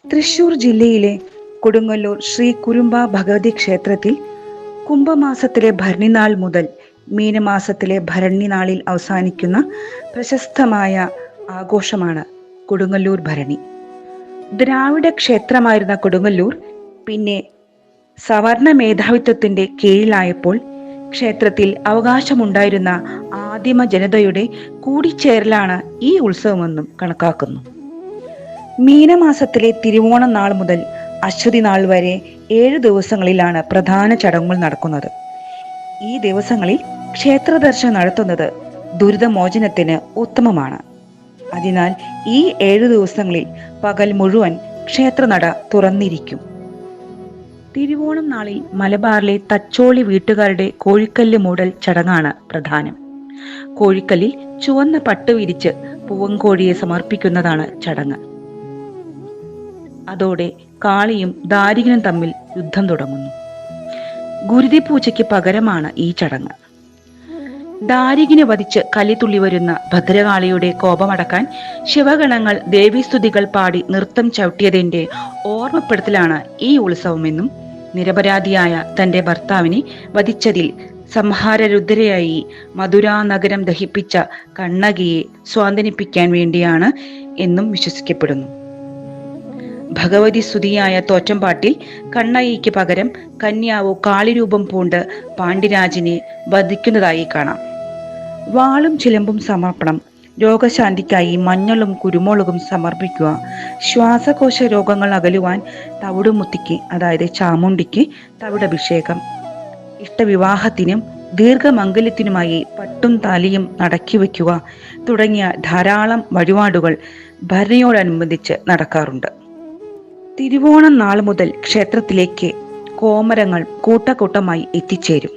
തൃശൂർ ജില്ലയിലെ കൊടുങ്ങല്ലൂർ ശ്രീ കുരുമ്പ ഭഗവതി ക്ഷേത്രത്തിൽ കുംഭമാസത്തിലെ ഭരണിനാൾ മുതൽ മീനമാസത്തിലെ ഭരണിനാളിൽ അവസാനിക്കുന്ന പ്രശസ്തമായ ആഘോഷമാണ് കൊടുങ്ങല്ലൂർ ഭരണി. ദ്രാവിഡ ക്ഷേത്രമായിരുന്ന കൊടുങ്ങല്ലൂർ പിന്നെ സവർണ മേധാവിത്വത്തിന്റെ കീഴിലായപ്പോൾ ക്ഷേത്രത്തിൽ അവകാശമുണ്ടായിരുന്ന ആദിമ ജനതയുടെ കൂടിച്ചേരലാണ് ഈ ഉത്സവമെന്നും കണക്കാക്കുന്നു. മീനമാസത്തിലെ തിരുവോണം നാൾ മുതൽ അശ്വതി നാൾ വരെ 7 ദിവസങ്ങളിലാണ് പ്രധാന ചടങ്ങുകൾ നടക്കുന്നത്. ഈ ദിവസങ്ങളിൽ ക്ഷേത്ര ദർശനം നടത്തുന്നത് ദുരിതമോചനത്തിന് ഉത്തമമാണ്. അതിനാൽ ഈ 7 ദിവസങ്ങളിൽ പകൽ മുഴുവൻ ക്ഷേത്രനട തുറന്നിരിക്കും. തിരുവോണം നാളിൽ മലബാറിലെ തച്ചോളി വീട്ടുകാരുടെ കോഴിക്കല്ല് മൂടൽ ചടങ്ങാണ് പ്രധാനം. കോഴിക്കല്ലിൽ ചുവന്ന പട്ട് വിരിച്ച് പൂവൻകോഴിയെ സമർപ്പിക്കുന്നതാണ് ചടങ്ങ്. അതോടെ കാളിയും ദാരികനും തമ്മിൽ യുദ്ധം തുടങ്ങുന്നു. ഗുരുതി പൂജയ്ക്ക് പകരമാണ് ഈ ചടങ്ങ്. ദാരികനെ വധിച്ച് കലിതുള്ളി വരുന്ന ഭദ്രകാളിയുടെ കോപമടക്കാൻ ശിവഗണങ്ങൾ ദേവീസ്തുതികൾ പാടി നൃത്തം ചവിട്ടിയതിന്റെ ഓർമ്മപ്പെടുത്തലാണ് ഈ ഉത്സവമെന്നും നിരപരാധിയായ തന്റെ ഭർത്താവിനെ വധിച്ചതിൽ സംഹാരരുദ്രയായി മധുരാ നഗരം ദഹിപ്പിച്ച കണ്ണകിയെ സ്വാന്തനിപ്പിക്കാൻ വേണ്ടിയാണ് എന്നും വിശ്വസിക്കപ്പെടുന്നു. ഭഗവതി സ്തുതിയായ തോറ്റംപാട്ടിൽ കണ്ണകിക്ക് പകരം കന്യാവു കാളിരൂപം പൂണ്ട് പാണ്ഡ്യരാജനെ വധിക്കുന്നതായി കാണാം. വാളും ചിലമ്പും സമർപ്പണം, രോഗശാന്തിക്കായി മഞ്ഞളും കുരുമുളകും സമർപ്പിക്കുക, ശ്വാസകോശ രോഗങ്ങൾ അകലുവാൻ തവിടുമുത്തിക്ക് അതായത് ചാമുണ്ടിക്ക് തവിടഭിഷേകം, ഇഷ്ടവിവാഹത്തിനും ദീർഘമംഗല്യത്തിനുമായി പട്ടും താലിയും നടക്കി വയ്ക്കുക തുടങ്ങിയ ധാരാളം വഴിപാടുകൾ ഭരണിയോടനുബന്ധിച്ച് നടക്കാറുണ്ട്. തിരുവോണം നാൾ മുതൽ ക്ഷേത്രത്തിലേക്ക് കോമരങ്ങൾ കൂട്ടക്കൂട്ടമായി എത്തിച്ചേരും.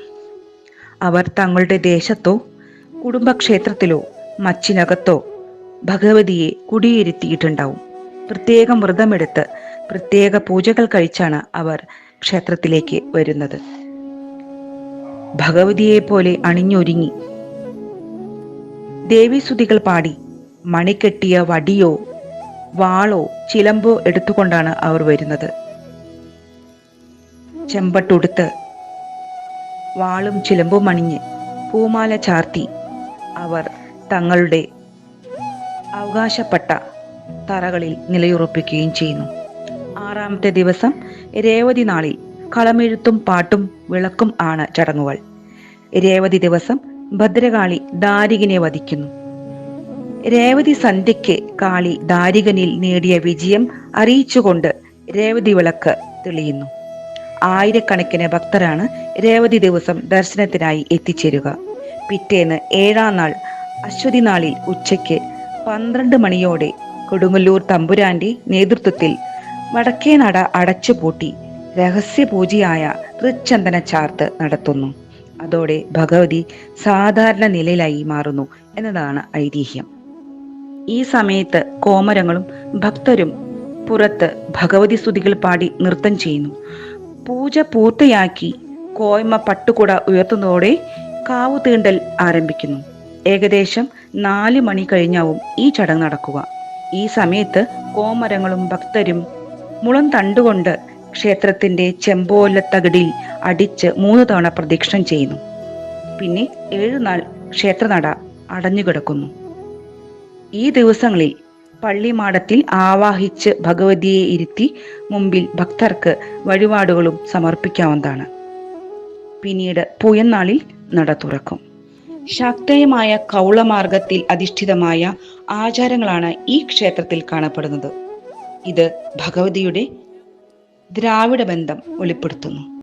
അവർ തങ്ങളുടെ ദേശത്തോ കുടുംബക്ഷേത്രത്തിലോ മച്ചിനകത്തോ ഭഗവതിയെ കുടിയിരുത്തിയിട്ടുണ്ടാവും. പ്രത്യേകം വ്രതമെടുത്ത് പ്രത്യേക പൂജകൾ കഴിച്ചാണ് അവർ ക്ഷേത്രത്തിലേക്ക് വരുന്നത്. ഭഗവതിയെ പോലെ അണിഞ്ഞൊരുങ്ങി ദേവീസ്തുതികൾ പാടി മണികെട്ടിയ വടിയോ വാളോ ചിലമ്പോ എടുത്തുകൊണ്ടാണ് അവർ വരുന്നത്. ചെമ്പട്ടുടുത്ത് വാളും ചിലമ്പും അണിഞ്ഞ് പൂമാല ചാർത്തി അവർ തങ്ങളുടെ അവകാശപ്പെട്ട തറകളിൽ നിലയുറപ്പിക്കുകയും ചെയ്യുന്നു. 6ാമത്തെ ദിവസം രേവതി നാളിൽ കളമെഴുത്തും പാട്ടും വിളക്കും ആണ് ചടങ്ങുകൾ. രേവതി ദിവസം ഭദ്രകാളി ദാരികനെ വധിക്കുന്നു. രേവതി സന്ധ്യയ്ക്ക് കാളി ദാരികനിൽ നേടിയ വിജയം അറിയിച്ചുകൊണ്ട് രേവതി വിളക്ക് തെളിയുന്നു. ആയിരക്കണക്കിന് ഭക്തരാണ് രേവതി ദിവസം ദർശനത്തിനായി എത്തിച്ചേരുക. പിറ്റേന്ന് 7ാം നാൾ അശ്വതി നാളിൽ ഉച്ചയ്ക്ക് 12 മണിയോടെ കൊടുങ്ങല്ലൂർ തമ്പുരാന്റെ നേതൃത്വത്തിൽ വടക്കേ നട അടച്ചുപൂട്ടി രഹസ്യപൂജയായ തൃച്ചന്ദന ചാർത്ത് നടത്തുന്നു. അതോടെ ഭഗവതി സാധാരണ നിലയിലായി മാറുന്നു എന്നതാണ് ഐതിഹ്യം. ഈ സമയത്ത് കോമരങ്ങളും ഭക്തരും പുറത്ത് ഭഗവതി സ്തുതികൾ പാടി നൃത്തം ചെയ്യുന്നു. പൂജ പൂർത്തിയാക്കി കോയ്മ പട്ടുകുട ഉയർത്തുന്നതോടെ കാവു തീണ്ടൽ ആരംഭിക്കുന്നു. ഏകദേശം 4 മണി കഴിഞ്ഞാവും ഈ ചടങ്ങ് നടക്കുക. ഈ സമയത്ത് കോമരങ്ങളും ഭക്തരും മുളം തണ്ടുകൊണ്ട് ക്ഷേത്രത്തിന്റെ ചെമ്പോലത്തകിടിൽ അടിച്ച് 3 തവണ പ്രദക്ഷിണം ചെയ്യുന്നു. പിന്നെ 7 നാൾ ക്ഷേത്രനട അടഞ്ഞുകിടക്കുന്നു. ഈ ദിവസങ്ങളിൽ പള്ളിമാടത്തിൽ ആവാഹിച്ച് ഭഗവതിയെ ഇരുത്തി മുമ്പിൽ ഭക്തർക്ക് വഴിപാടുകളും സമർപ്പിക്കാവുന്നതാണ്. പിന്നീട് പൂയന്നാളിൽ നട തുറക്കും. ശാക്തേയമായ കൗളമാർഗത്തിൽ അധിഷ്ഠിതമായ ആചാരങ്ങളാണ് ഈ ക്ഷേത്രത്തിൽ കാണപ്പെടുന്നത്. ഇത് ഭഗവതിയുടെ ദ്രാവിഡ ബന്ധം വെളിപ്പെടുത്തുന്നു.